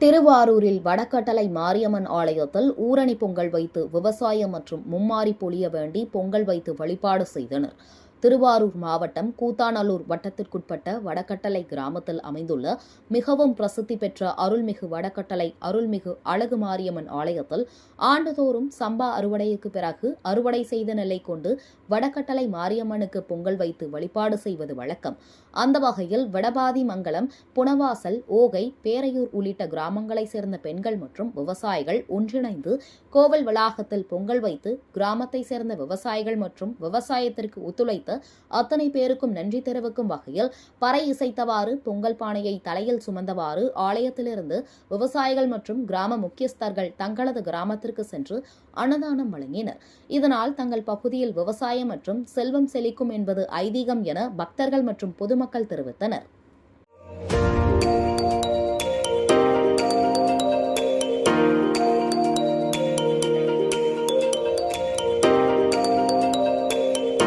திருவாரூரில் வடகட்டளை மாரியம்மன் ஆலயத்தில் ஊரணி பொங்கல் வைத்து விவசாயம் மற்றும் மும்மாரி பொழிய வேண்டி பொங்கல் வைத்து வழிபாடு செய்தனர். திருவாரூர் மாவட்டம் கூத்தாநல்லூர் வட்டத்திற்குட்பட்ட வடகட்டளை கிராமத்தில் அமைந்துள்ள மிகவும் பிரசித்தி பெற்ற அருள்மிகு வடகட்டளை அருள்மிகு அழகு மாரியம்மன் ஆலயத்தில் ஆண்டுதோறும் சம்பா அறுவடைக்கு பிறகு அறுவடை செய்த நெல்லை கொண்டு வடகட்டளை மாரியம்மனுக்கு பொங்கல் வைத்து வழிபாடு செய்வது வழக்கம். அந்த வகையில் வடபாதி மங்கலம், புனவாசல், ஓகை, பேரையூர் உள்ளிட்ட கிராமங்களைச் சேர்ந்த பெண்கள் மற்றும் விவசாயிகள் ஒன்றிணைந்து கோவில் வளாகத்தில் பொங்கல் வைத்து கிராமத்தைச் சேர்ந்த விவசாயிகள் மற்றும் விவசாயத்திற்கு ஒத்துழைத்து அத்தனை பேருக்கும் நன்றி தெரிவிக்கும் வகையில் பறை இசைத்தவாறு பொங்கல் பானையை தலையில் சுமந்தவாறு ஆலயத்திலிருந்து விவசாயிகள் மற்றும் கிராம முக்கியஸ்தர்கள் தங்களது கிராமத்திற்கு சென்று அன்னதானம் வழங்கினர். இதனால் தங்கள் பகுதியில் விவசாயம் மற்றும் செல்வம் செழிக்கும் என்பது ஐதீகம் என பக்தர்கள் மற்றும் பொதுமக்கள் தெரிவித்தனர்.